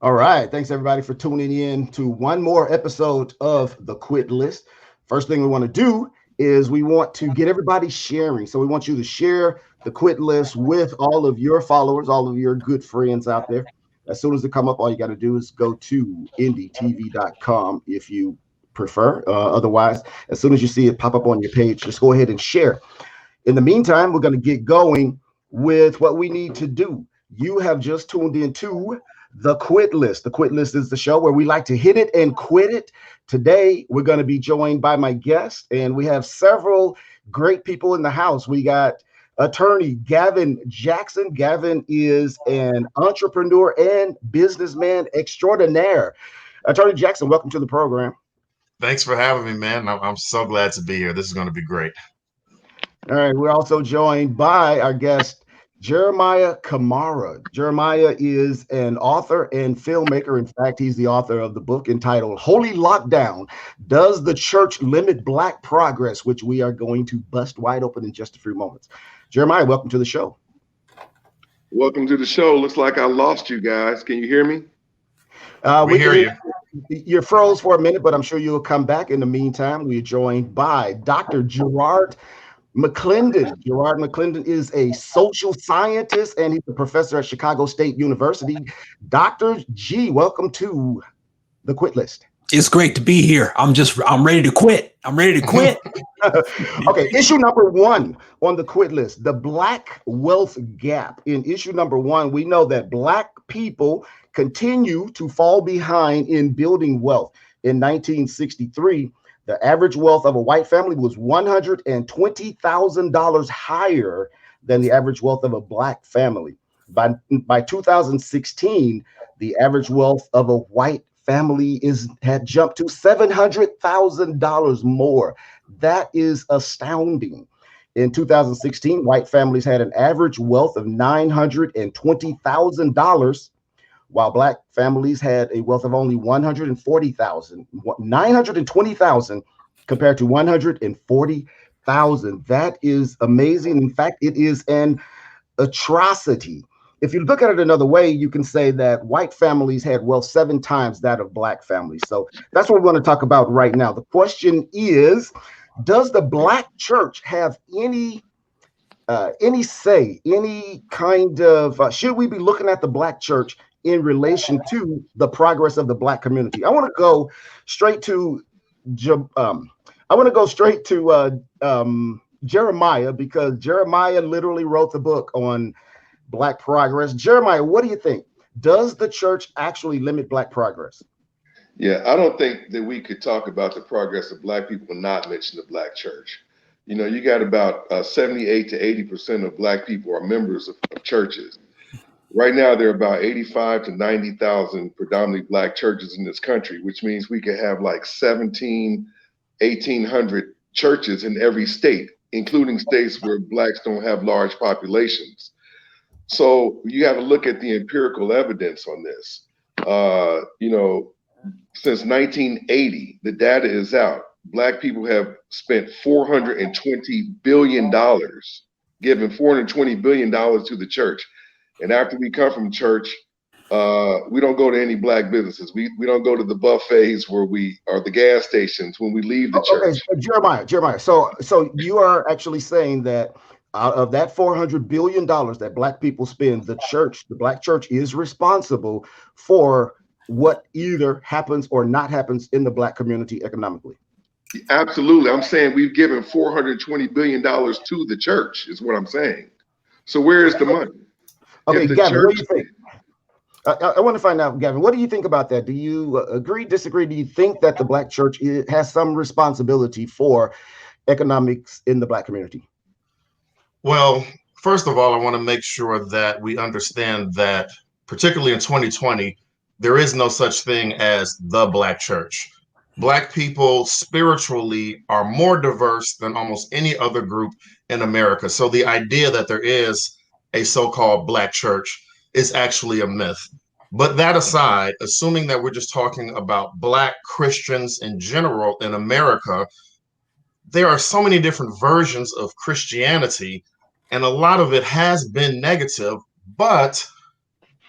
All right. Thanks, everybody, for tuning in to one more episode of The Quit List. First thing we want to do is we want to get everybody sharing. So we want you to share The Quit List with all of your followers, all of your good friends out there. As soon as they come up, all you got to do is go to indietv.com if you prefer. Otherwise, as soon as you see it pop up on your page, just go ahead and share. In the meantime, we're going to get going with what we need to do. You have just tuned into The Quit List. The Quit List is the show where we like to hit it and quit it. Today, we're going to be joined by my guest, and we have several great people in the house. We got attorney Gavin Jackson. Gavin is an entrepreneur and businessman extraordinaire. Attorney Jackson, welcome to the program. Thanks for having me, man. I'm so glad to be here. This is going to be great. All right, we're also joined by our guest, Jeremiah Camara. Jeremiah is an author and filmmaker. In fact, he's the author of the book entitled Holy Lockdown, Does the Church Limit Black Progress?, which we are going to bust wide open in just a few moments. Jeremiah, welcome to the show. Welcome to the show. Looks like I lost you guys. Can you hear me? We hear you. You're froze for a minute, but I'm sure you'll come back. In the meantime, we're joined by Dr. Garrard McClendon. Garrard McClendon is a social scientist and he's a professor at Chicago State University. Dr. G, welcome to The Quit List. It's great to be here. I'm ready to quit. I'm ready to quit. Okay, issue number one on The Quit List, the Black wealth gap. In issue number one, we know that Black people continue to fall behind in building wealth. In 1963, the average wealth of a white family was $120,000 higher than the average wealth of a Black family. By 2016, the average wealth of a white family had jumped to $700,000 more. That is astounding. In 2016, white families had an average wealth of $920,000, while Black families had a wealth of only $920,000 compared to $140,000. That is amazing. In fact, it is an atrocity. If you look at it another way, you can say that white families had wealth 7 times that of Black families. So that's what we want to talk about right now. The question is, does the Black church have any say, any kind of, should we be looking at the Black church in relation to the progress of the Black community? I want to go straight to Jeremiah, because Jeremiah literally wrote the book on Black progress. Jeremiah, what do you think? Does the church actually limit Black progress? Yeah, I don't think that we could talk about the progress of Black people and not mention the Black church. You know, you got about 78 to 80% of Black people are members of churches. Right now, there are about 85 to 90,000 predominantly Black churches in this country, which means we could have like 1,800 churches in every state, including states where Blacks don't have large populations. So you have to look at the empirical evidence on this. Since 1980, the data is out. Black people have spent $420 billion, given $420 billion to the church. And after we come from church, we don't go to any Black businesses. We don't go to the buffets or the gas stations when we leave the church. Okay, Jeremiah. So you are actually saying that out of that $400 billion that Black people spend, the Black church is responsible for what either happens or not happens in the Black community economically. Absolutely. I'm saying we've given $420 billion to the church is what I'm saying. So where is the money? Okay, Gavin, what do you think? I want to find out, Gavin, what do you think about that? Do you agree, disagree? Do you think that the Black church has some responsibility for economics in the Black community? Well, first of all, I want to make sure that we understand that, particularly in 2020, there is no such thing as the Black church. Black people spiritually are more diverse than almost any other group in America. So the idea that there is a so-called Black church is actually a myth. But that aside, assuming that we're just talking about Black Christians in general in America, there are so many different versions of Christianity, and a lot of it has been negative, but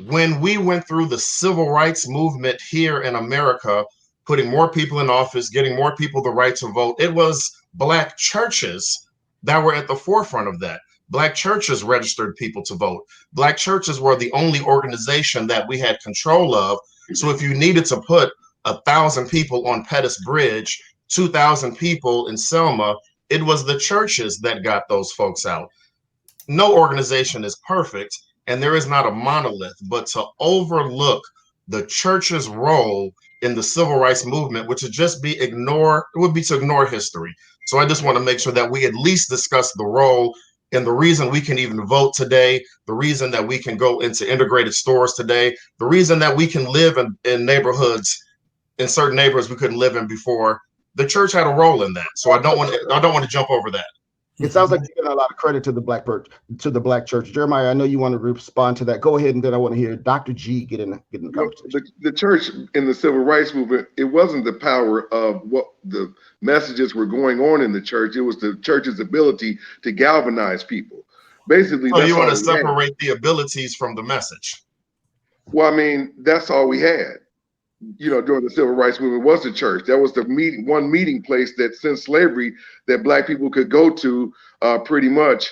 when we went through the civil rights movement here in America, putting more people in office, getting more people the right to vote, it was Black churches that were at the forefront of that. Black churches registered people to vote. Black churches were the only organization that we had control of. So if you needed to put 1,000 people on Pettus Bridge, 2,000 people in Selma, it was the churches that got those folks out. No organization is perfect, and there is not a monolith, but to overlook the church's role in the civil rights movement, which would just be it would be to ignore history. So I just want to make sure that we at least discuss the role and the reason we can even vote today, the reason that we can go into integrated stores today, the reason that we can live in neighborhoods, in certain neighborhoods we couldn't live in before. The church had a role in that. So I don't want to jump over that. It sounds like you're giving a lot of credit to the Black church. Jeremiah, I know you want to respond to that. Go ahead, and then I want to hear Dr. G get in the conversation. The church in the civil rights movement, it wasn't the power of what the messages were going on in the church. It was the church's ability to galvanize people. Basically, so you want to separate the abilities from the message? Well, I mean, that's all we had. During the civil rights movement was the church. That was the one meeting place that since slavery that Black people could go to pretty much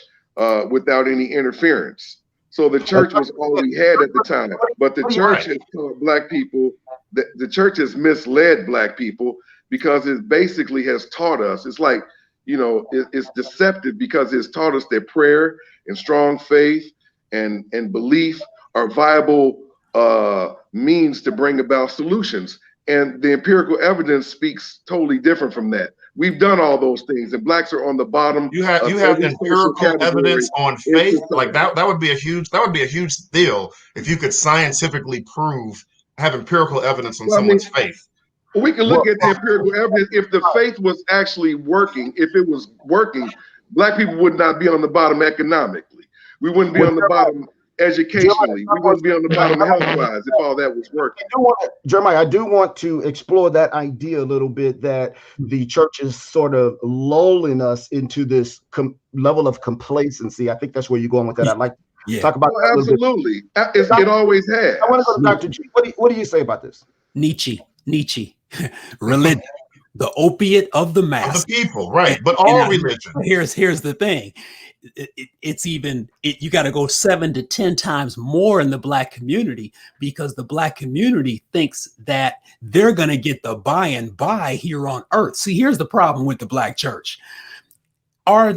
without any interference. So the church was all we had at the time. But the church has taught Black people, the church has misled Black people because it basically has taught us. It's like, it's deceptive because it's taught us that prayer and strong faith and belief are viable means to bring about solutions, and the empirical evidence speaks totally different from that. We've done all those things, and Blacks are on the bottom. You have empirical evidence on faith, like that would be a huge deal if you could scientifically have empirical evidence on someone's faith. We can look at the empirical evidence. If the faith was actually working, if it was working, Black people would not be on the bottom economically. We wouldn't be on the bottom educationally. We wouldn't be on the bottom health-wise if all that was working. Jeremiah, I do want to explore that idea a little bit, that the church is sort of lulling us into this level of complacency. I think that's where you're going with that. I'd like to talk about that. Absolutely. It always has. I want to go to Dr. G. What do you say about this? Nietzsche, religion, the opiate of the mass. Of the people, right? But all religion. Here's the thing. You got to go 7 to 10 times more in the Black community, because the Black community thinks that they're going to get the by and by here on earth. See, here's the problem with the Black church. Are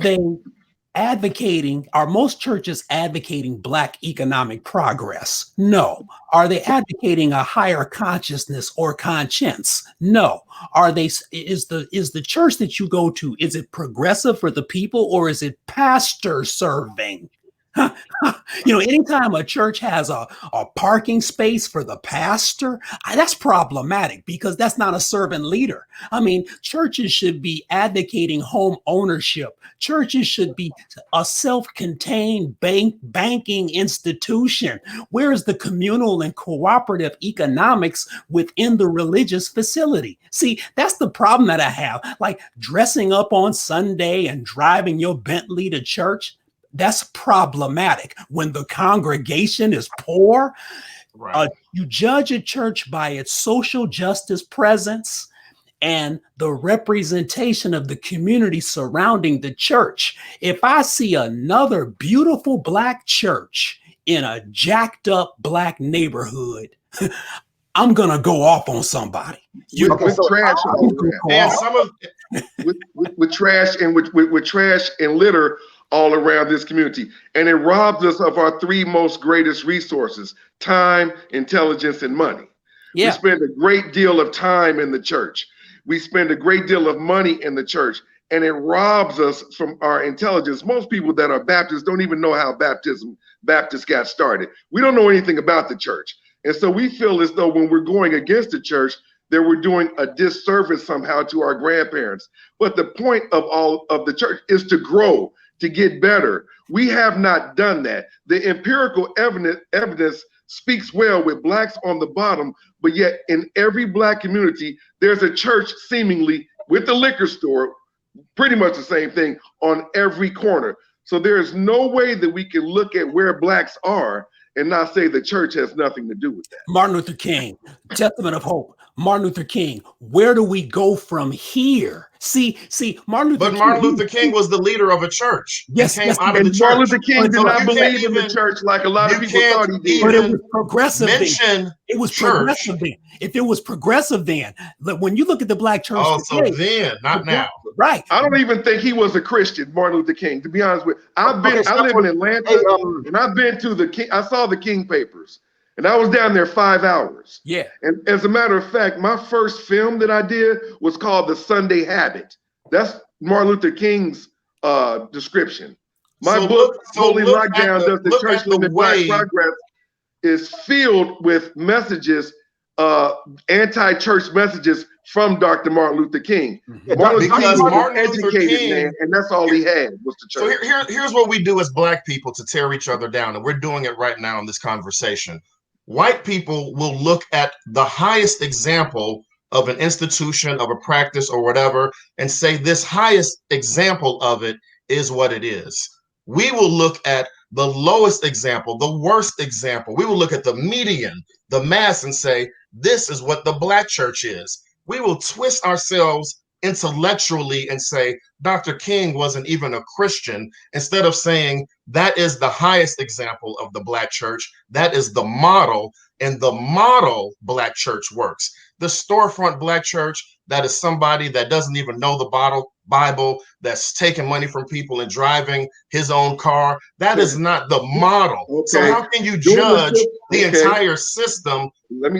most churches advocating Black economic progress? No. Are they advocating a higher consciousness or conscience? No. Is the church that you go to, is it progressive for the people, or is it pastor serving? Anytime a church has a parking space for the pastor, that's problematic, because that's not a servant leader. I mean, churches should be advocating home ownership. Churches should be a self-contained banking institution. Where is the communal and cooperative economics within the religious facility? See, that's the problem that I have. Like dressing up on Sunday and driving your Bentley to church. That's problematic when the congregation is poor. Right. You judge a church by its social justice presence and the representation of the community surrounding the church. If I see another beautiful Black church in a jacked up Black neighborhood, I'm gonna go off on somebody. With trash and litter all around this community. And it robs us of our three most greatest resources: time, intelligence, and money. Yeah. We spend a great deal of time in the church. We spend a great deal of money in the church, and it robs us from our intelligence. Most people that are Baptists don't even know how Baptists got started. We don't know anything about the church. And so we feel as though when we're going against the church, that we're doing a disservice somehow to our grandparents. But the point of all of the church is to grow, to get better. We have not done that. The empirical evidence speaks well with Blacks on the bottom, but yet in every Black community, there's a church seemingly with the liquor store, pretty much the same thing, on every corner. So there is no way that we can look at where Blacks are and not say the church has nothing to do with that. Martin Luther King, Testament of Hope. Martin Luther King. Where do we go from here? See, Martin Luther King was the leader of a church. Yes, he came yes, out of the And church. Martin Luther King did So not you believe can't in the even- church like a lot of you people thought he can't did. but it even was progressive then. mention It was church. progressive then. If it was progressive then, when you look at the black church Oh, so today, then, not now. right? I don't even think he was a Christian, Martin Luther King, to be honest with you. I live in Atlanta, Hey, and I've been to the King. I saw the King Papers, and I was down there 5 hours. Yeah. And as a matter of fact, my first film that I did was called The Sunday Habit. That's Martin Luther King's description. My book, Holy Lockdown, Does the Church Limit Black Progress, is filled with messages, anti-church messages from Dr. Martin Luther King. Yeah, Martin Luther because King was Martin an Luther educated King- man, and that's all he had was the So church. here's what we do as black people to tear each other down, and we're doing it right now in this conversation. White people will look at the highest example of an institution, of a practice, or whatever, and say this highest example of it is what it is. We will look at the lowest example, the worst example. We will look at the median, the mass, and say, this is what the black church is. We will twist ourselves intellectually and say, Dr. King wasn't even a Christian, instead of saying that is the highest example of the black church. That is the model, and the model black church works. The storefront black church, that is somebody that doesn't even know the Bible, that's taking money from people and driving his own car. That is not the model. Okay. So how can you judge the entire system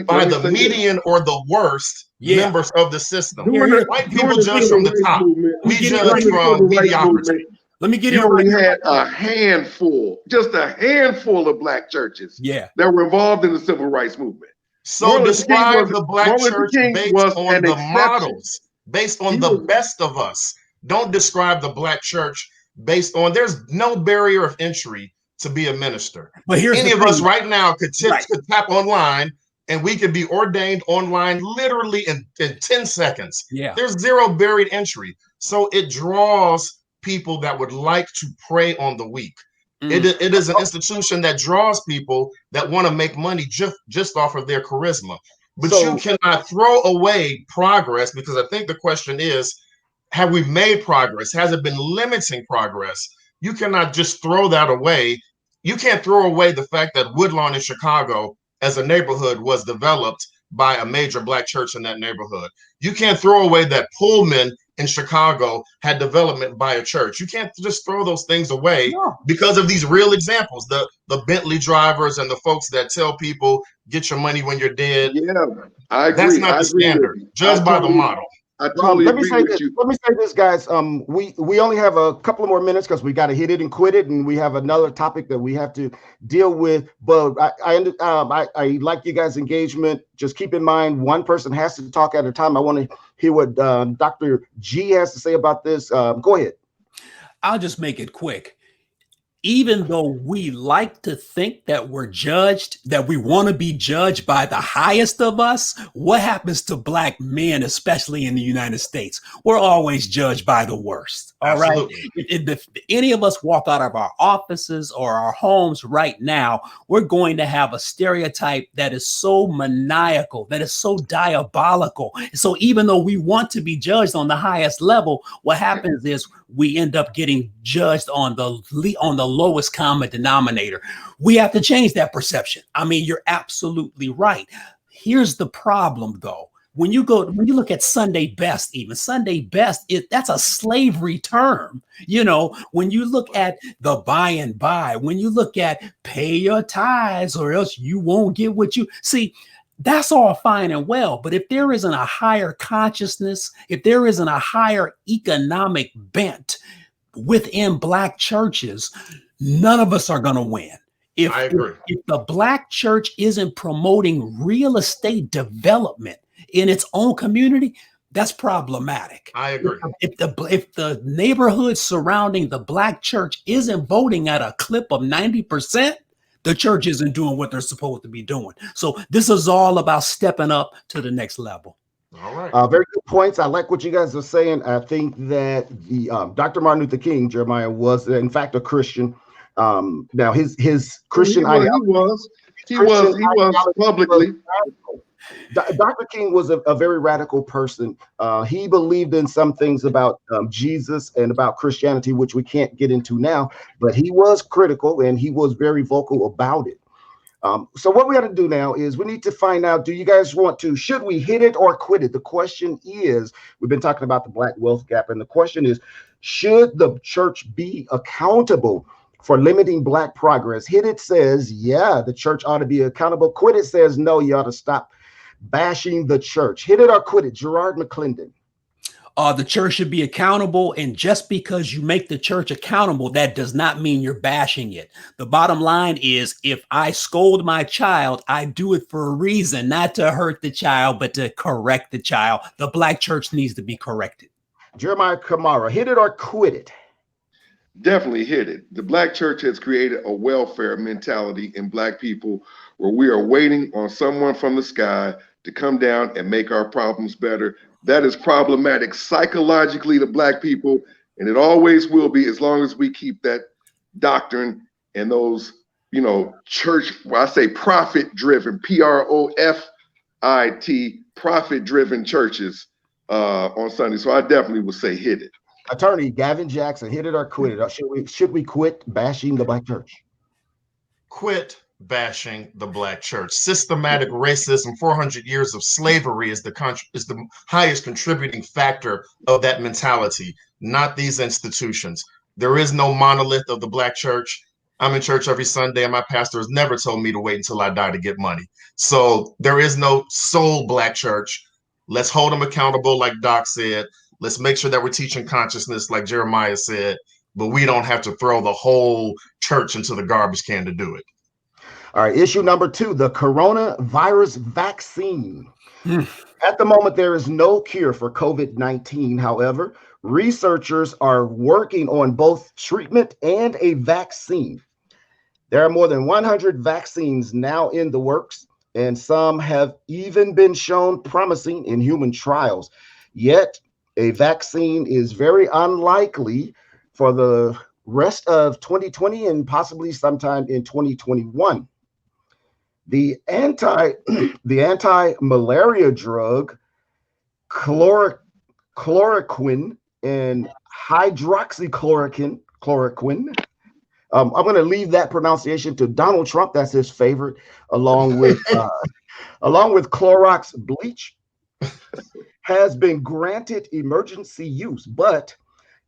by the median or the worst members of the system? White people judge from the top. We judge from mediocrity. Let me get You it only right. had a handful, just a handful of black churches Yeah. that were involved in the civil rights movement. So Martin Luther King describe was- the black Martin Luther church King based was on an the exception. models, based on He the was- best of us. Don't describe the black church based on, there's no barrier of entry to be a minister. But here's Any the of thing. us right now could Right. tap online, and we could be ordained online literally in 10 seconds. Yeah. There's zero buried entry. So it draws people that would like to prey on the weak. It is an institution that draws people that want to make money just off of their charisma. But you cannot throw away progress, because I think the question is, have we made progress? Has it been limiting progress? You cannot just throw that away. You can't throw away the fact that Woodlawn in Chicago as a neighborhood was developed by a major black church in that neighborhood. You can't throw away that Pullman in Chicago had development by a church. You can't just throw those things away because of these real examples, the Bentley drivers and the folks that tell people, get your money when you're dead. Yeah, I agree. That's not the standard. Judge by the model. I totally let me agree say with this. you. Let me say this, guys. We only have a couple of more minutes because we got to hit it and quit it, and we have another topic that we have to deal with. But I like you guys' engagement. Just keep in mind, one person has to talk at a time. I want to hear what Dr. G has to say about this. Go ahead. I'll just make it quick. Even though we like to think that we're judged, that we want to be judged by the highest of us, what happens to black men, especially in the United States? We're always judged by the worst. All Absolutely. right. If any of us walk out of our offices or our homes right now, we're going to have a stereotype that is so maniacal, that is so diabolical. So even though we want to be judged on the highest level, what happens is we end up getting judged on the lowest common denominator. We have to change that perception. I mean, you're absolutely right. Here's the problem, though. When you look at Sunday best, even Sunday best, that's a slavery term. You know, when you look at the by and by, when you look at pay your tithes or else you won't get what you see. That's all fine and well, but if there isn't a higher consciousness, if there isn't a higher economic bent within black churches, none of us are going to win. I agree. If the black church isn't promoting real estate development in its own community, that's problematic. I agree. If the neighborhood surrounding the black church isn't voting at a clip of 90%, the church isn't doing what they're supposed to be doing. So this is all about stepping up to the next level. All right. Very good points. I like what you guys are saying. I think that the Dr. Martin Luther King, Jeremiah, was in fact a Christian. Now his Christian he ideology. was publicly. Dr. King was a very radical person. He believed in some things about Jesus and about Christianity, which we can't get into now, but he was critical and he was very vocal about it. So what we got to do now is we need to find out, do you guys want to, should we hit it or quit it? The question is, we've been talking about the Black wealth gap, and the question is, should the church be accountable for limiting Black progress? Hit it says, yeah, the church ought to be accountable. Quit it says, no, you ought to stop bashing the church. Hit it or quit it. Garrard, McClendon. The church should be accountable, and just because you make the church accountable, that does not mean you're bashing it. The bottom line is, if I scold my child, I do it for a reason, not to hurt the child, but to correct the child. The Black church needs to be corrected. Jeremiah Camara, hit it or quit it. Definitely hit it. The Black church has created a welfare mentality in Black people where we are waiting on someone from the sky to come down and make our problems better. That is problematic psychologically to Black people, and it always will be as long as we keep that doctrine and those, church, well, I say profit-driven, Profit, profit-driven churches on Sunday. So I definitely would say hit it. Attorney Gavin Jackson, hit it or quit it. Or should we quit bashing the Black church? Quit bashing the Black church. Systematic racism, 400 years of slavery is the highest contributing factor of that mentality, not these institutions. There is no monolith of the Black church. I'm in church every Sunday, and my pastor has never told me to wait until I die to get money. So there is no sole Black church. Let's hold them accountable, like Doc said. Let's make sure that we're teaching consciousness, like Jeremiah said, but we don't have to throw the whole church into the garbage can to do it. All right, issue number 2, the coronavirus vaccine. At the moment, there is no cure for COVID-19. However, researchers are working on both treatment and a vaccine. There are more than 100 vaccines now in the works, and some have even been shown promising in human trials. Yet, a vaccine is very unlikely for the rest of 2020 and possibly sometime in 2021. The anti-malaria drug chloroquine and hydroxychloroquine. I'm going to leave that pronunciation to Donald Trump. That's his favorite, along with Clorox bleach, has been granted emergency use, but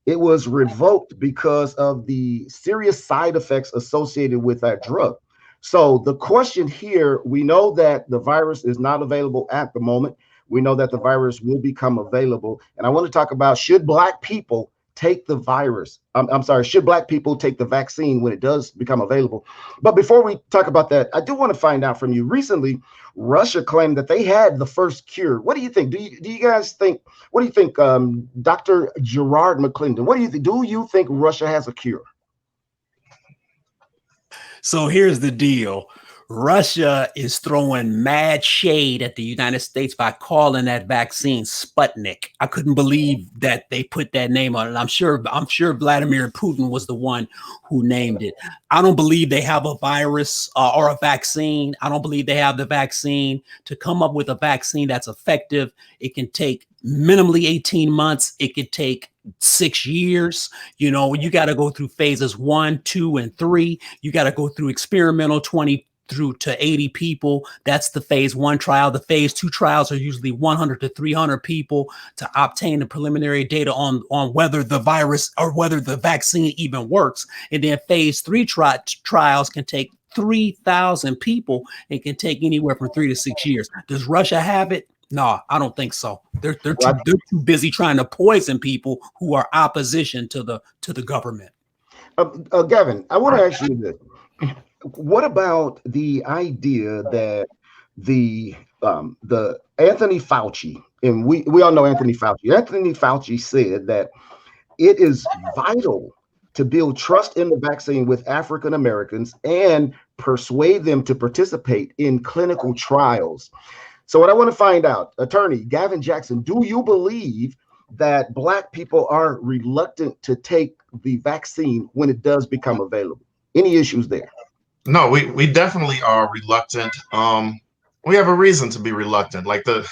it was revoked because of the serious side effects associated with that drug. So the question here, we know that the virus is not available at the moment. We know that the virus will become available. And I want to talk about, should Black people take the virus? Should Black people take the vaccine when it does become available? But before we talk about that, I do want to find out from you. Recently, Russia claimed that they had the first cure. What do you think? Do you guys think, what do you think, Dr. Garrard McClendon, what do you think? Do you think Russia has a cure? So here's the deal. Russia is throwing mad shade at the United States by calling that vaccine Sputnik. I couldn't believe that they put that name on it. I'm sure Vladimir Putin was the one who named it. I don't believe they have a virus or a vaccine. I don't believe they have the vaccine. To come up with a vaccine that's effective, it can take minimally 18 months. It could take 6 years. You got to go through phases 1, 2, and 3. You got to go through experimental 20 through to 80 people. That's the phase 1 trial. The phase 2 trials are usually 100 to 300 people to obtain the preliminary data on whether the virus or whether the vaccine even works. And then phase 3 trials can take 3,000 people and can take anywhere from 3 to 6 years. Does Russia have it? No, I don't think so. They're too busy trying to poison people who are opposition to the government. Gavin, I want to ask you this. What about the idea that the Anthony Fauci, and we all know Anthony Fauci said that it is vital to build trust in the vaccine with African Americans and persuade them to participate in clinical trials. So what I want to find out, Attorney Gavin Jackson, do you believe that Black people are reluctant to take the vaccine when it does become available? Any issues there? No, we definitely are reluctant. We have a reason to be reluctant. Like the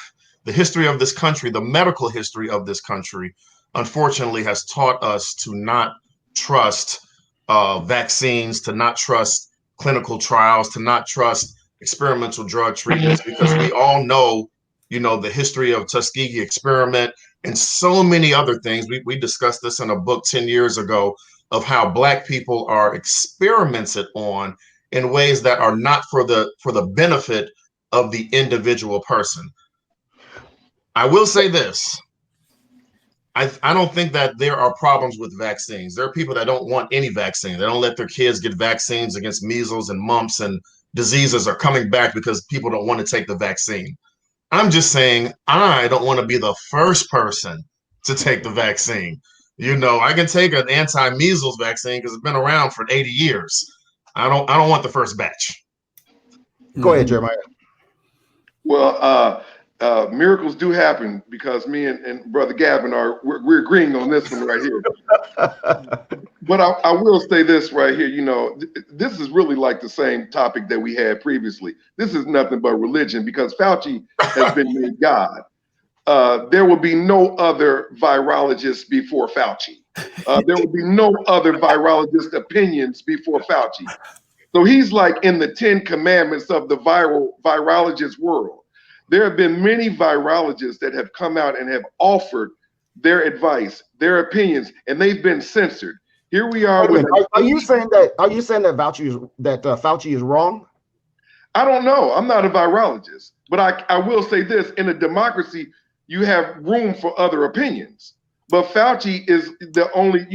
history of this country, the medical history of this country, unfortunately, has taught us to not trust vaccines, to not trust clinical trials, to not trust experimental drug treatments, because we all know, the history of Tuskegee experiment and so many other things. We discussed this in a book 10 years ago of how Black people are experimented on in ways that are not for the benefit of the individual person. I will say this. I don't think that there are problems with vaccines. There are people that don't want any vaccine. They don't let their kids get vaccines against measles and mumps, and diseases are coming back because people don't want to take the vaccine. I'm just saying, I don't want to be the first person to take the vaccine. I can take an anti-measles vaccine because it's been around for 80 years. I don't want the first batch. Go ahead, Jeremiah. Well, miracles do happen, because me and Brother Gavin we're agreeing on this one right here. But I will say this right here. This is really like the same topic that we had previously. This is nothing but religion, because Fauci has been made God. There will be no other virologist before Fauci. There will be no other virologist opinions before Fauci. So he's like in the 10 commandments of the virologist world. There have been many virologists that have come out and have offered their advice, their opinions, and they've been censored. Here we are. Are you saying that Fauci is wrong? I don't know. I'm not a virologist, but I will say this: in a democracy, you have room for other opinions. But Fauci is the only,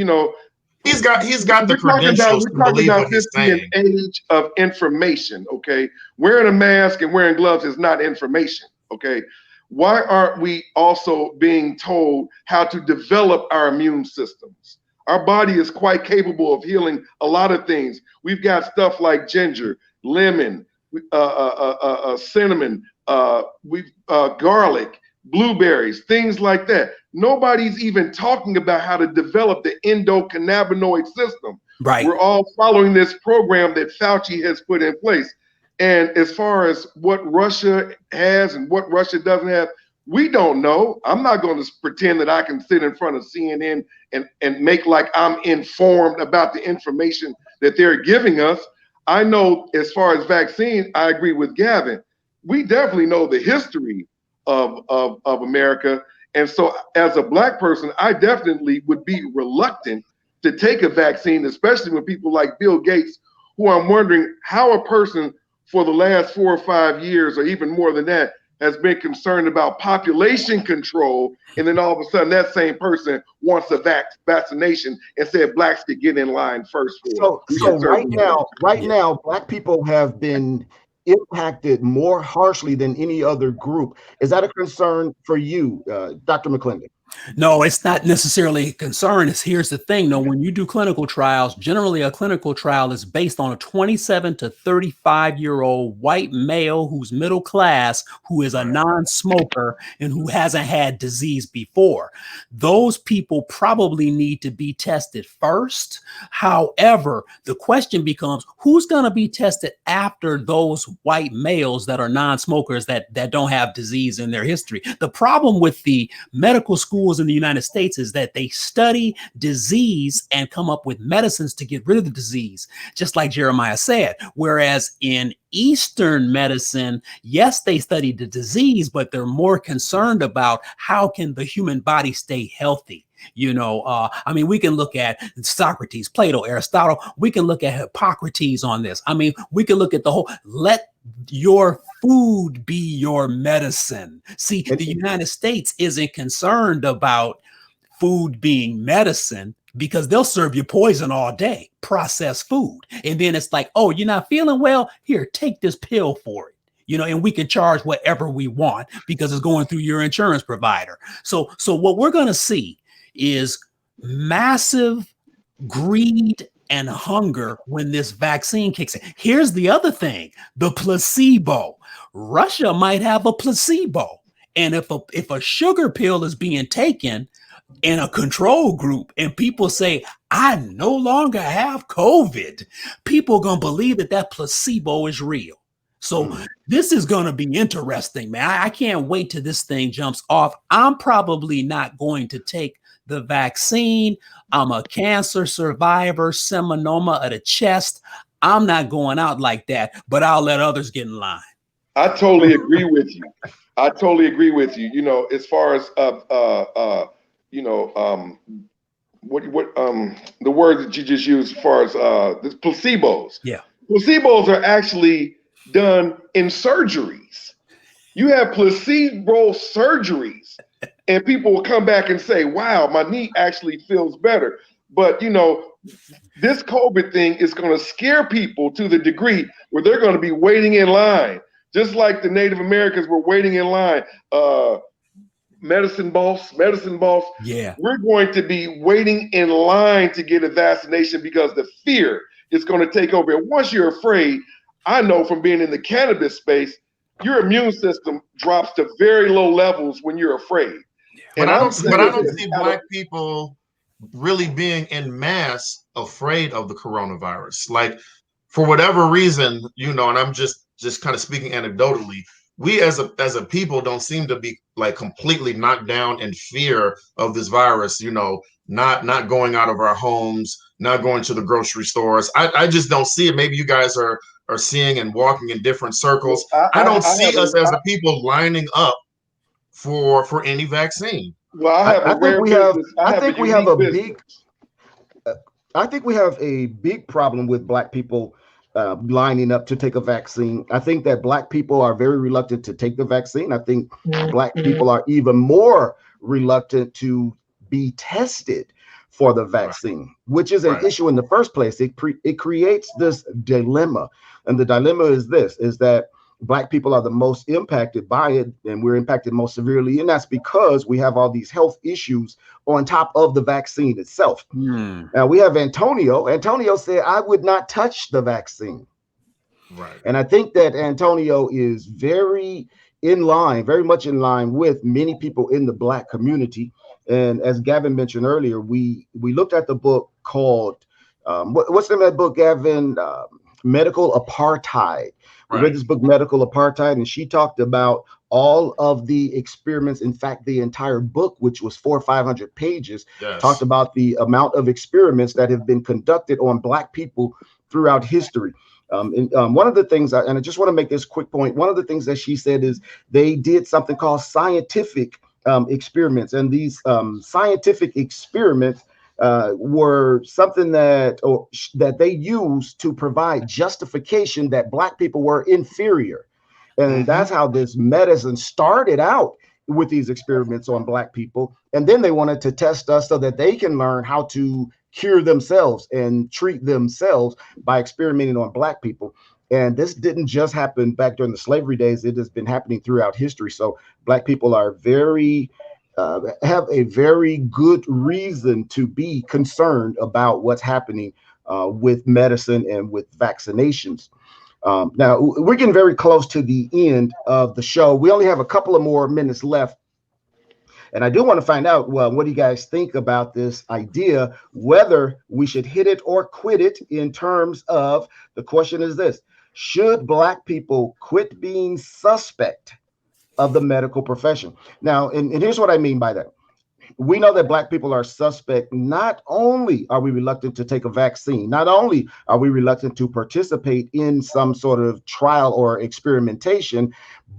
He's got the credentials to believe what he's saying. An age of information, okay? Wearing a mask and wearing gloves is not information, okay? Why aren't we also being told how to develop our immune systems? Our body is quite capable of healing a lot of things. We've got stuff like ginger, lemon, cinnamon, garlic, blueberries, things like that. Nobody's even talking about how to develop the endocannabinoid system. Right. We're all following this program that Fauci has put in place. And as far as what Russia has and what Russia doesn't have, we don't know. I'm not going to pretend that I can sit in front of CNN and make like I'm informed about the information that they're giving us. I know as far as vaccine, I agree with Gavin. We definitely know the history of America. And so as a Black person, I definitely would be reluctant to take a vaccine, especially when people like Bill Gates, who I'm wondering how a person for the last 4 or 5 years, or even more than that, has been concerned about population control. And then all of a sudden that same person wants a vaccination and said Blacks could get in line first. So right now, Black people have been impacted more harshly than any other group. Is that a concern for you, Dr. McClendon? No, it's not necessarily a concern. Here's the thing. No, when you do clinical trials, generally a clinical trial is based on a 27 to 35-year-old white male who's middle class, who is a non-smoker and who hasn't had disease before. Those people probably need to be tested first. However, the question becomes, who's going to be tested after those white males that are non-smokers that don't have disease in their history? The problem with the medical schools in the United States is that they study disease and come up with medicines to get rid of the disease, just like Jeremiah said. Whereas in Eastern medicine, yes, they study the disease, but they're more concerned about how can the human body stay healthy. We can look at Socrates, Plato, Aristotle. We can look at Hippocrates on this. We can look at the whole, let your food be your medicine. See, the United States isn't concerned about food being medicine because they'll serve you poison all day, processed food. And then it's like, oh, you're not feeling well? Here, take this pill for it. And we can charge whatever we want because it's going through your insurance provider. So what we're going to see is massive greed and hunger when this vaccine kicks in. Here's the other thing, the placebo. Russia might have a placebo. And if a sugar pill is being taken in a control group and people say, I no longer have COVID. People are going to believe that placebo is real. So this is going to be interesting, man. I can't wait till this thing jumps off. I'm probably not going to take the vaccine. I'm a cancer survivor, seminoma of the chest. I'm not going out like that, but I'll let others get in line. I totally agree with you. I totally agree with you. You know, as far as what the word that you just used as far as the placebos. Yeah. Placebos are actually done in surgeries. You have placebo surgeries, and people will come back and say, wow, my knee actually feels better. But, you know, this COVID thing is going to scare people to the degree where they're going to be waiting in line, just like the Native Americans were waiting in line. Medicine boss. Yeah. We're going to be waiting in line to get a vaccination because the fear is going to take over. And once you're afraid, I know from being in the cannabis space, your immune system drops to very low levels when you're afraid. But I don't see Black people really being in mass afraid of the coronavirus. Like, for whatever reason, you know, and I'm just kind of speaking anecdotally, we as a people don't seem to be like completely knocked down in fear of this virus, you know, not going out of our homes, not going to the grocery stores. I just don't see it. Maybe you guys are seeing and walking in different circles. I don't see us as a people lining up for any vaccine. Well, I think we have a big problem with Black people lining up to take a vaccine. I think that Black people are very reluctant to take the vaccine. I think Black people are even more reluctant to be tested for the vaccine, which is an issue in the first place. It creates this dilemma. And the dilemma is that Black people are the most impacted by it, and we're impacted most severely. And that's because we have all these health issues on top of the vaccine itself. Now we have Antonio. Antonio said, I would not touch the vaccine. Right. And I think that Antonio is very much in line with many people in the Black community. And as Gavin mentioned earlier, we looked at the book called, what's the name of that book, Gavin? Medical Apartheid. We read this book, Medical Apartheid, and she talked about all of the experiments. In fact, the entire book, which was 400 or 500 pages, talked about the amount of experiments that have been conducted on Black people throughout history. One of the things, and I just want to make this quick point, one of the things that she said is they did something called scientific experiments. And these scientific experiments were something that they used to provide justification that Black people were inferior. And that's how this medicine started out, with these experiments on Black people. And then they wanted to test us so that they can learn how to cure themselves and treat themselves by experimenting on Black people. And this didn't just happen back during the slavery days. It has been happening throughout history. So Black people are have a very good reason to be concerned about what's happening with medicine and with vaccinations. Now, we're getting very close to the end of the show. We only have a couple of more minutes left. And I do want to find out, well, what do you guys think about this idea, whether we should hit it or quit it, in terms of, the question is this: should Black people quit being suspect of the medical profession? Now, and here's what I mean by that. We know that Black people are suspect. Not only are we reluctant to take a vaccine, not only are we reluctant to participate in some sort of trial or experimentation,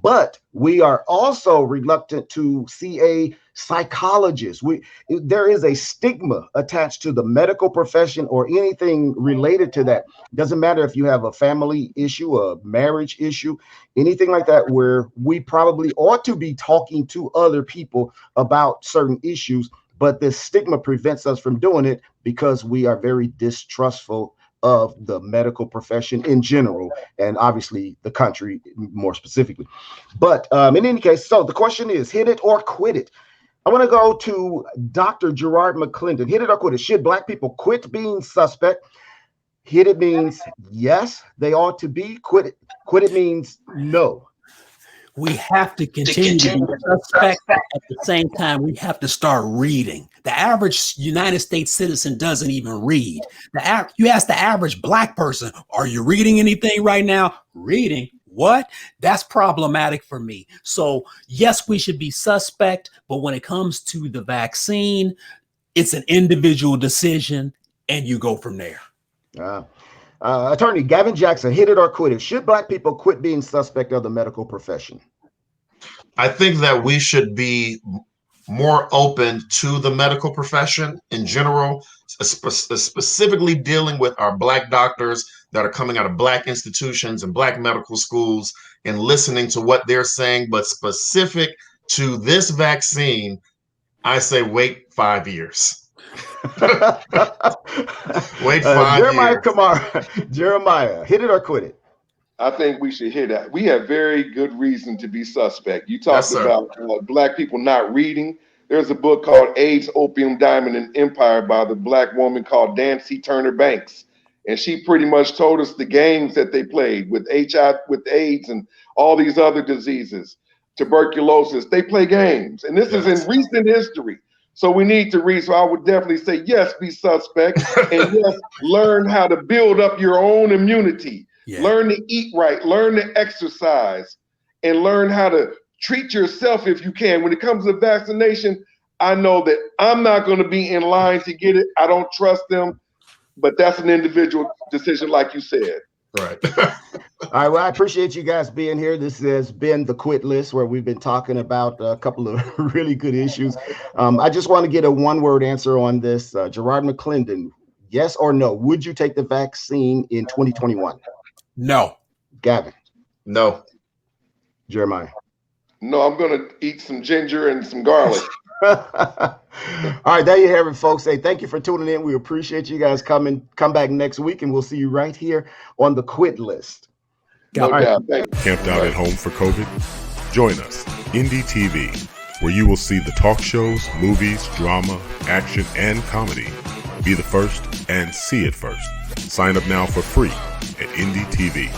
but we are also reluctant to see a psychologist. There is a stigma attached to the medical profession or anything related to that. Doesn't matter if you have a family issue, a marriage issue, anything like that, where we probably ought to be talking to other people about certain issues, but this stigma prevents us from doing it because we are very distrustful of the medical profession in general, and obviously the country more specifically. But in any case, so the question is, hit it or quit it? I want to go to Dr. Gerard McClendon. Hit it or quit it? Should Black people quit being suspect? Hit it means yes, they ought to be. Quit it means no. We have to continue to be suspect. At the same time, we have to start reading. The average United States citizen doesn't even read. You ask the average Black person, are you reading anything right now? Reading? What? That's problematic for me. So yes, we should be suspect, but when it comes to the vaccine, it's an individual decision and you go from there. Attorney Gavin Jackson, hit it or quit it. Should Black people quit being suspect of the medical profession? I think that we should be more open to the medical profession in general, specifically dealing with our Black doctors that are coming out of Black institutions and Black medical schools and listening to what they're saying. But specific to this vaccine, I say wait 5 years. Wait 5 Jeremiah years. Camara, Jeremiah, hit it or quit it. I think we should hit that. We have very good reason to be suspect. You talked about Black people not reading. There's a book called AIDS, Opium, Diamond, and Empire by the Black woman called Nancy Turner Banks. And she pretty much told us the games that they played with HIV, with AIDS, and all these other diseases, tuberculosis. They play games. And this is in recent history. So we need to read. So I would definitely say, yes, be suspect. And yes, learn how to build up your own immunity. Yeah. Learn to eat right, learn to exercise, and learn how to treat yourself if you can. When it comes to vaccination, I know that I'm not going to be in line to get it. I don't trust them, but that's an individual decision, like you said. Right. All right. Well, I appreciate you guys being here. This has been the Quit List, where we've been talking about a couple of really good issues. I just want to get a one-word answer on this. Gerard McClendon, yes or no? Would you take the vaccine in 2021? No. Gavin? No. Jeremiah? No, I'm going to eat some ginger and some garlic. All right, there you have it, folks. Hey, thank you for tuning in. We appreciate you guys coming. Come back next week, and we'll see you right here on the Quit List. No doubt. Camped out at home for COVID? Join us, Indie TV, where you will see the talk shows, movies, drama, action, and comedy. Be the first and see it first. Sign up now for free at Indie TV.